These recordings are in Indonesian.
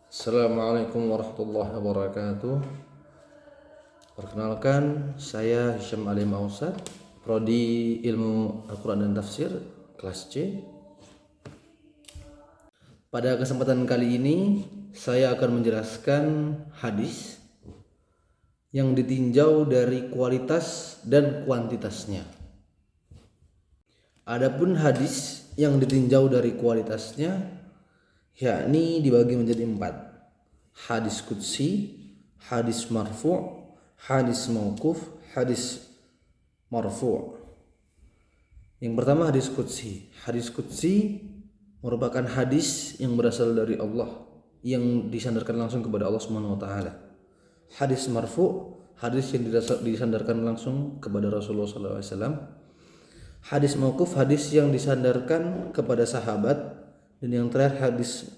Assalamualaikum warahmatullahi wabarakatuh. Perkenalkan, saya Hisham Ali Mausad, Prodi Ilmu Al-Quran dan Tafsir, kelas C. Pada kesempatan kali ini, saya akan menjelaskan hadis yang ditinjau dari kualitas dan kuantitasnya. Adapun hadis yang ditinjau dari kualitasnya, yakni dibagi menjadi 4. Hadis qudsi, hadis marfu', hadis mauquf, hadis marfu'. Yang pertama hadis qudsi. Hadis qudsi merupakan hadis yang berasal dari Allah, yang disandarkan langsung kepada Allah Subhanahu wa taala. Hadis marfu', hadis yang disandarkan langsung kepada Rasulullah sallallahu alaihi wasallam. Hadis mauquf, hadis yang disandarkan kepada sahabat. Dan yang terakhir hadis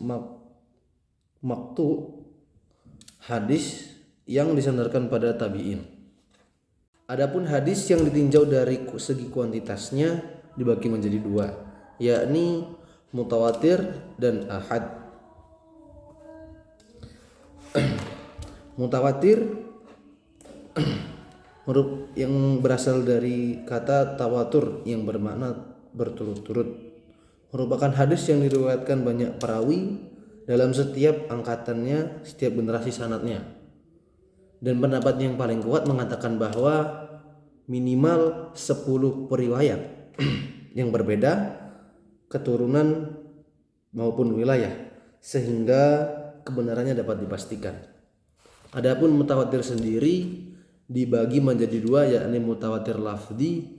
maqtu, hadis yang disandarkan pada tabi'in. Adapun hadis yang ditinjau dari segi kuantitasnya dibagi menjadi 2, yakni mutawatir dan ahad. Mutawatir yang berasal dari kata tawatur yang bermakna berturut-turut, merupakan hadis yang diriwayatkan banyak perawi dalam setiap angkatannya, setiap generasi sanadnya. Dan pendapat yang paling kuat mengatakan bahwa minimal 10 periwayat yang berbeda keturunan maupun wilayah, sehingga kebenarannya dapat dipastikan. Adapun mutawatir sendiri dibagi menjadi 2, yakni mutawatir lafzi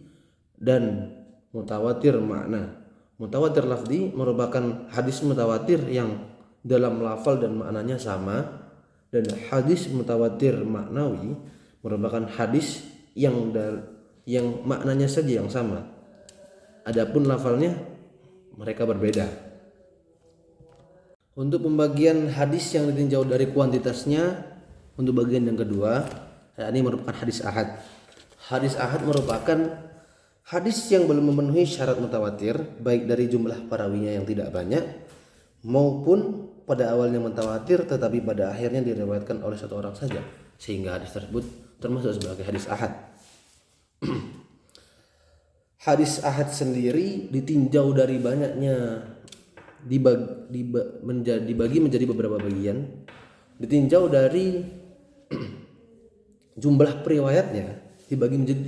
dan mutawatir makna. Mutawatir lafzi merupakan hadis mutawatir yang dalam lafal dan maknanya sama, dan hadis mutawatir maknawi merupakan hadis yang maknanya saja yang sama, adapun lafalnya mereka berbeda. Untuk pembagian hadis yang ditinjau dari kuantitasnya, untuk bagian yang kedua, ini merupakan hadis ahad. Hadis ahad merupakan hadis yang belum memenuhi syarat mutawatir, baik dari jumlah perawinya yang tidak banyak maupun pada awalnya mutawatir tetapi pada akhirnya diriwayatkan oleh satu orang saja, sehingga hadis tersebut termasuk sebagai hadis ahad. Hadis ahad sendiri ditinjau dari banyaknya, dibagi menjadi beberapa bagian. Ditinjau dari jumlah periwayatnya dibagi menjadi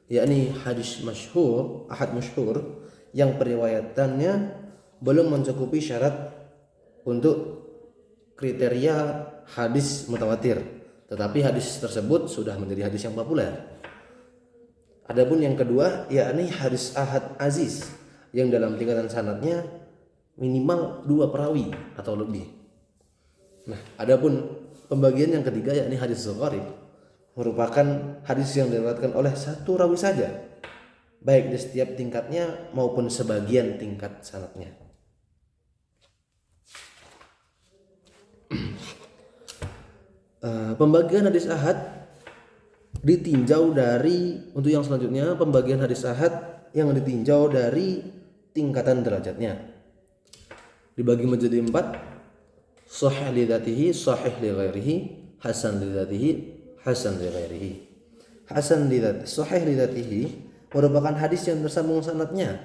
3, yakni hadis masyhur, ahad masyhur yang periwayatannya belum mencukupi syarat untuk kriteria hadis mutawatir, tetapi hadis tersebut sudah menjadi hadis yang populer. Adapun yang kedua, yakni hadis ahad aziz yang dalam tingkatan sanadnya minimal 2 perawi atau lebih. Nah, adapun pembagian yang ketiga, yakni hadis gharib, merupakan hadis yang diriwayatkan oleh satu rawi saja, baik di setiap tingkatnya maupun sebagian tingkat sanadnya. Pembagian hadis ahad ditinjau dari, untuk yang selanjutnya, pembagian hadis ahad yang ditinjau dari tingkatan derajatnya dibagi menjadi 4: sahih li dzatihi, sahih li ghairihi, hasan li dzatihi, hasan li ghairihi. Hasan li dzatihi, sahih li dzatihi merupakan hadis yang tersambung sanadnya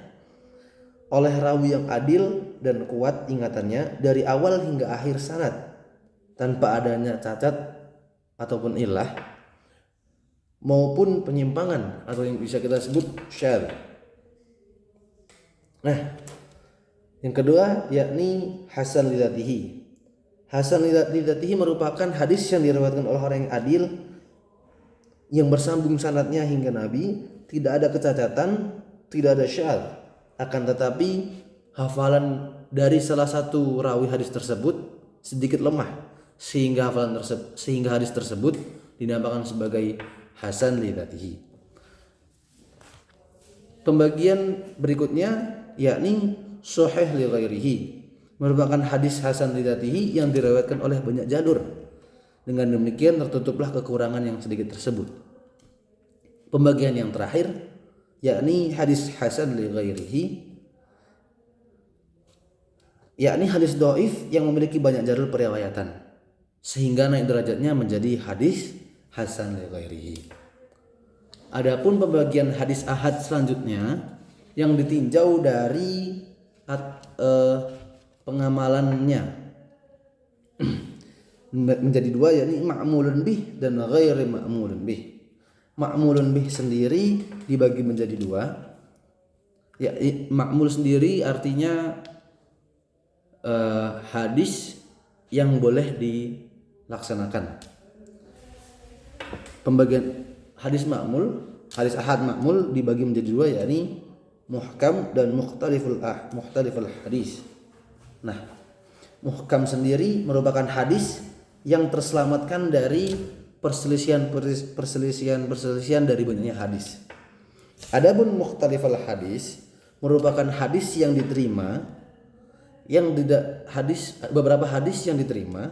oleh rawi yang adil dan kuat ingatannya dari awal hingga akhir sanad, tanpa adanya cacat ataupun illah maupun penyimpangan atau yang bisa kita sebut syadz. Nah, yang kedua yakni hasan li dzatihi. Hasan li dzatihi merupakan hadis yang diriwayatkan oleh orang yang adil, yang bersambung sanadnya hingga Nabi, tidak ada kecacatan, tidak ada syadz, akan tetapi hafalan dari salah satu rawi hadis tersebut sedikit lemah, sehingga hadis tersebut dinamakan sebagai hasan li dzatihi. Pembagian berikutnya yakni sahih li ghairihi, merupakan hadis hasan li dzatihi yang diriwayatkan oleh banyak jalur. Dengan demikian tertutuplah kekurangan yang sedikit tersebut. Pembagian yang terakhir yakni hadis hasan li ghairihi yakni hadis dhaif yang memiliki banyak jalur periwayatan sehingga naik derajatnya menjadi hadis hasan li ghairihi. Adapun pembagian hadis ahad selanjutnya yang ditinjau dari pengamalannya menjadi dua, yakni ma'mulun bih dan ghairi ma'mulun bih. Ma'mulun bih sendiri dibagi menjadi dua. Ya, ma'mul sendiri artinya hadis yang boleh dilaksanakan. Pembagian hadis ahad ma'mul dibagi menjadi dua, yakni muhkam dan mukhtaliful hadis. Nah, muhkam sendiri merupakan hadis yang terselamatkan dari perselisihan dari banyaknya hadis. Adapun mukhtaliful hadis merupakan hadis yang diterima, beberapa hadis yang diterima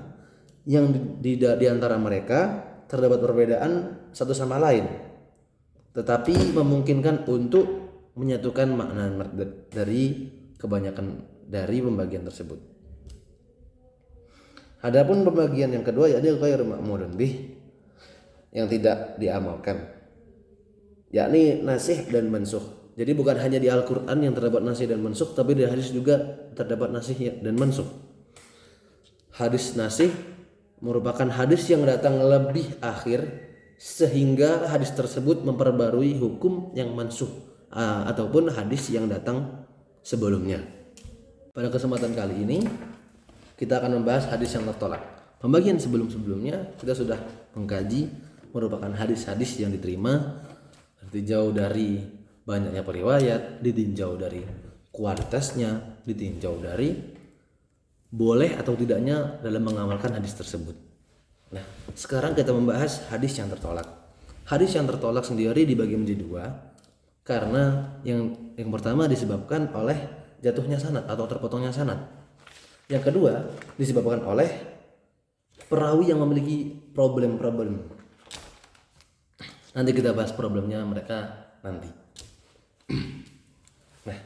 yang di antara mereka terdapat perbedaan satu sama lain, tetapi memungkinkan untuk menyatukan makna dari kebanyakan dari pembagian tersebut. Adapun pembagian yang kedua, yakni ghairu ma'mulun bih, yang tidak diamalkan, yakni nasikh dan mansukh. Jadi bukan hanya di Al-Quran yang terdapat nasikh dan mansukh, tapi di hadis juga terdapat nasikh dan mansukh. Hadis nasikh merupakan hadis yang datang lebih akhir sehingga hadis tersebut memperbarui hukum yang mansukh ataupun hadis yang datang sebelumnya. Pada kesempatan kali ini kita akan membahas hadis yang tertolak. Pembagian sebelum-sebelumnya kita sudah mengkaji merupakan hadis-hadis yang diterima ditinjau dari banyaknya periwayat, ditinjau dari kualitasnya, ditinjau dari boleh atau tidaknya dalam mengamalkan hadis tersebut. Nah, sekarang kita membahas hadis yang tertolak. Hadis yang tertolak sendiri dibagi menjadi dua, karena yang pertama disebabkan oleh jatuhnya sanad atau terpotongnya sanad. Yang kedua disebabkan oleh perawi yang memiliki problem. Nanti kita bahas problemnya mereka nanti. Nah,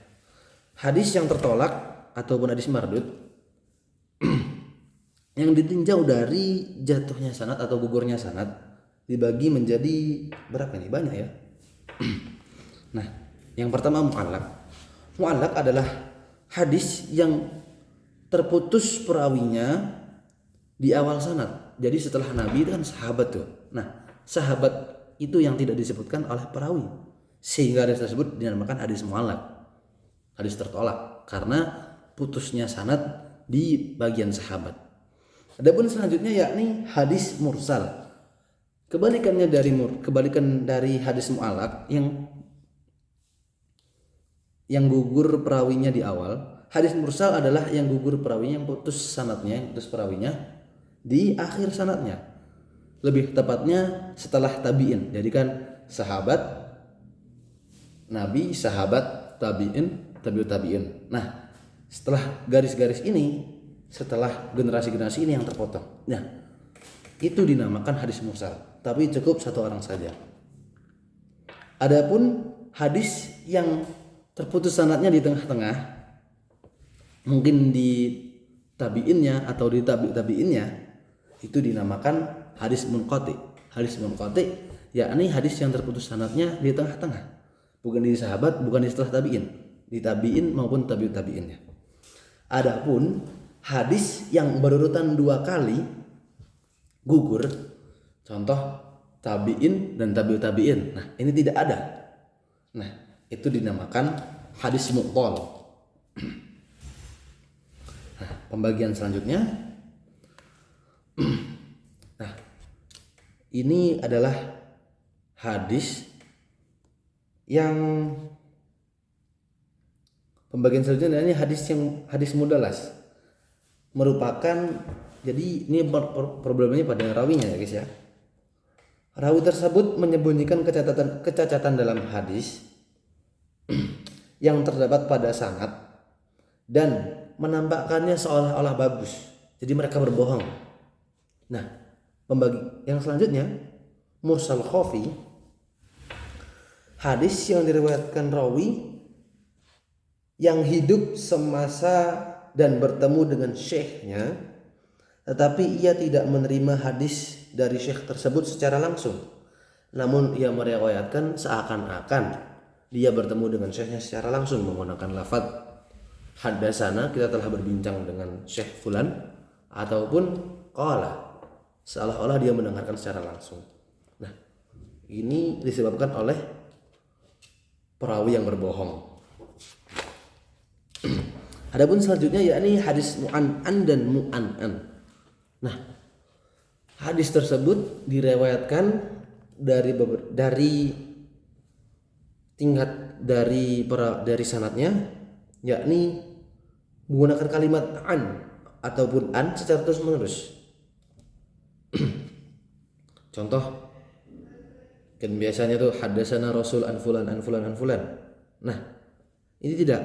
hadis yang tertolak ataupun hadis mardud yang ditinjau dari jatuhnya sanad atau gugurnya sanad dibagi menjadi berapa nih? Banyak ya. Nah, yang pertama mu'allaq. Mu'allaq adalah hadis yang terputus perawinya di awal sanad. Jadi setelah Nabi itu kan sahabat tuh. Nah, sahabat itu yang tidak disebutkan oleh perawi, sehingga hadis tersebut dinamakan hadis mu'allaq, hadis tertolak karena putusnya sanad di bagian sahabat. Adapun selanjutnya yakni hadis mursal. Kebalikan dari hadis mu'allaq yang gugur perawinya di awal. Hadis mursal adalah yang gugur perawinya, yang putus sanadnya, yang putus perawinya di akhir sanadnya. Lebih tepatnya setelah tabi'in. Jadi kan sahabat Nabi, sahabat, tabi'in, tabi'ut tabi'in. Nah, setelah garis-garis ini, setelah generasi-generasi ini yang terpotong. Nah, itu dinamakan hadis mursal. Tapi cukup satu orang saja. Adapun hadis yang terputus sanadnya di tengah-tengah, mungkin di tabi'innya atau di tabi'innya, itu dinamakan hadis munqati. Hadis munqati yakni hadis yang terputus sanadnya di tengah-tengah, bukan di sahabat, bukan di setelah tabi'in, di tabi'in maupun tabi'ut tabi'innya. Adapun hadis yang berurutan dua kali gugur, contoh tabi'in dan tabi'ut tabi'in, nah ini tidak ada. Nah, itu dinamakan hadis mu'tal. Nah, pembagian selanjutnya, nah ini adalah hadis yang pembagian selanjutnya, ini hadis mudalas, merupakan, jadi ini problemnya pada rawinya ya guys ya. Rawi tersebut menyembunyikan kecacatan dalam hadis yang terdapat pada sanad dan menampakkannya seolah-olah bagus. Jadi mereka berbohong. Nah, yang selanjutnya mursal khafi, hadis yang diriwayatkan rawi yang hidup semasa dan bertemu dengan syekhnya, tetapi ia tidak menerima hadis dari syekh tersebut secara langsung, namun ia meriwayatkan seakan-akan dia bertemu dengan syekhnya secara langsung menggunakan lafaz haddatsana, kita telah berbincang dengan syekh fulan, ataupun qala, seolah-olah dia mendengarkan secara langsung. Nah, ini disebabkan oleh perawi yang berbohong. Adapun selanjutnya yakni hadis mu'an'an dan mu'an'an. Nah, hadis tersebut direwayatkan dari tingkat dari sanadnya, yakni menggunakan kalimat an ataupun an secara terus-menerus. Contoh, kan biasanya tuh haddatsana Rasul an fulan an fulan an fulan. Nah, ini tidak.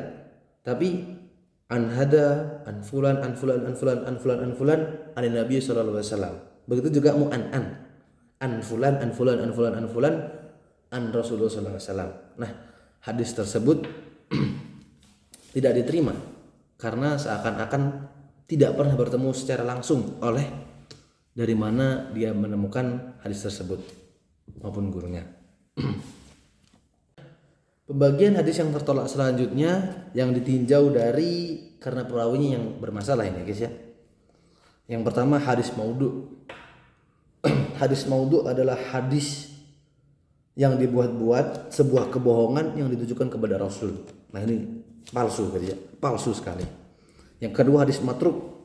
Tapi an hada an fulan an fulan an fulan an fulan an fulan an Nabi sallallahu alaihi wasallam. Begitu juga mu'an'an. An fulan an fulan an fulan an fulan an Rasulullah sallallahu alaihi wasallam. Nah, hadis tersebut tidak diterima karena seakan-akan tidak pernah bertemu secara langsung oleh dari mana dia menemukan hadis tersebut maupun gurunya. Pembagian hadis yang tertolak selanjutnya yang ditinjau dari karena perawinya yang bermasalah ini guys ya. Yang pertama hadis maudhu. Hadis maudhu adalah hadis yang dibuat-buat, sebuah kebohongan yang ditujukan kepada Rasul. Nah, ini palsu guys ya, palsu sekali. Yang kedua hadis matruk,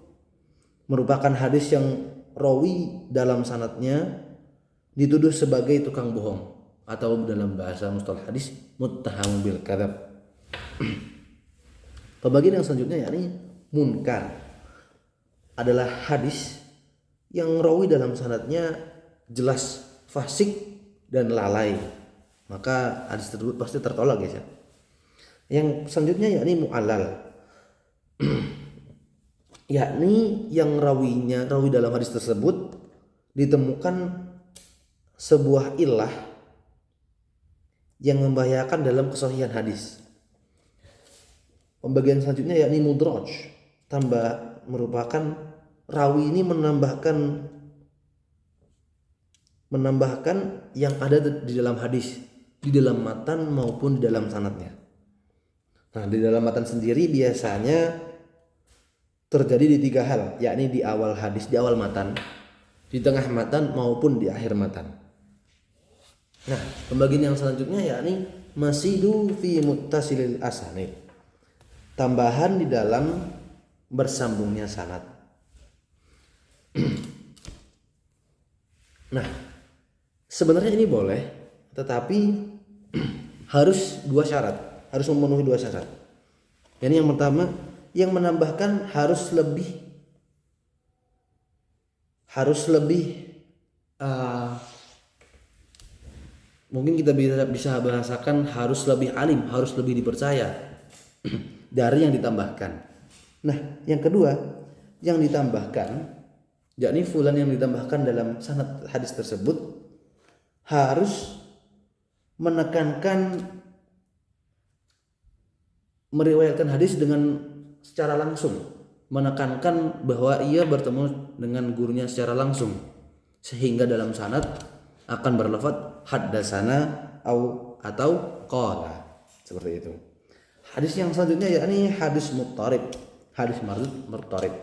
merupakan hadis yang rawi dalam sanadnya dituduh sebagai tukang bohong, atau dalam bahasa mustalah hadis muttaham bil kadzab. Pembagian yang selanjutnya yakni munkar, adalah hadis yang rawi dalam sanadnya jelas fasik dan lalai, maka hadis tersebut pasti tertolak guys ya. Yang selanjutnya yakni mu'allal, yakni yang rawi dalam hadis tersebut ditemukan sebuah ilah yang membahayakan dalam kesahihan hadis. Pembagian selanjutnya yakni mudraj, merupakan rawi ini menambahkan yang ada di dalam hadis, di dalam matan maupun di dalam sanadnya. Nah, di dalam matan sendiri biasanya terjadi di 3 hal, yakni di awal hadis, di awal matan, di tengah matan maupun di akhir matan. Nah, pembagian yang selanjutnya yakni masidu fi muttasilil asanid, tambahan di dalam bersambungnya sanad. Nah, sebenarnya ini boleh, tetapi harus 2 syarat, harus memenuhi 2 syarat. Ini yang pertama, yang menambahkan harus lebih mungkin kita bisa bahasakan harus lebih alim, harus lebih dipercaya dari yang ditambahkan. Nah, yang kedua, yang ditambahkan, yakni fulan yang ditambahkan dalam sanad hadis tersebut harus menekankan meriwayatkan hadis dengan secara langsung, menekankan bahwa ia bertemu dengan gurunya secara langsung, sehingga dalam sanad akan berlafaz haddatsana atau qala, seperti itu. Hadis yang selanjutnya yakni hadis muttarib, hadis muttarib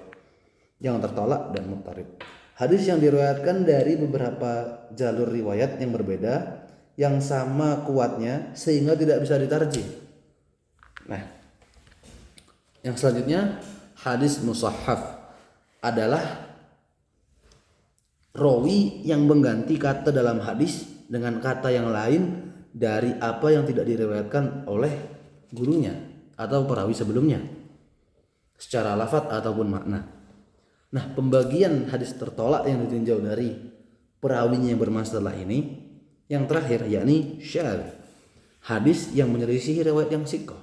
yang tertolak dan muttarib. Hadis yang diriwayatkan dari beberapa jalur riwayat yang berbeda yang sama kuatnya sehingga tidak bisa ditarjih. Nah, yang selanjutnya hadis musahhaf adalah rawi yang mengganti kata dalam hadis dengan kata yang lain dari apa yang tidak diriwayatkan oleh gurunya atau perawi sebelumnya secara lafaz ataupun makna. Nah, pembagian hadis tertolak yang ditinjau dari perawinya yang bermasalah ini yang terakhir yakni syadz, hadis yang menyelisihi riwayat yang sahih.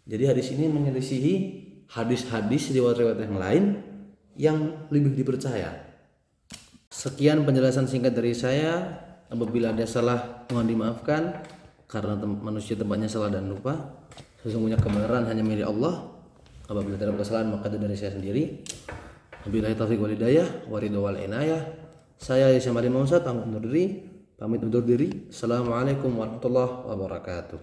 Jadi hadis ini menyelisihi hadis-hadis riwayat-riwayat yang lain yang lebih dipercaya. Sekian penjelasan singkat dari saya. Apabila ada salah mohon dimaafkan, karena manusia tempatnya salah dan lupa. Sesungguhnya kebenaran hanya milik Allah. Apabila terdapat kesalahan maka itu dari saya sendiri. Wabillahi taufiq wal hidayah wa ridho wal inayah. Saya Yahya Mari Mausad pamit undur diri. Assalamualaikum warahmatullahi wabarakatuh.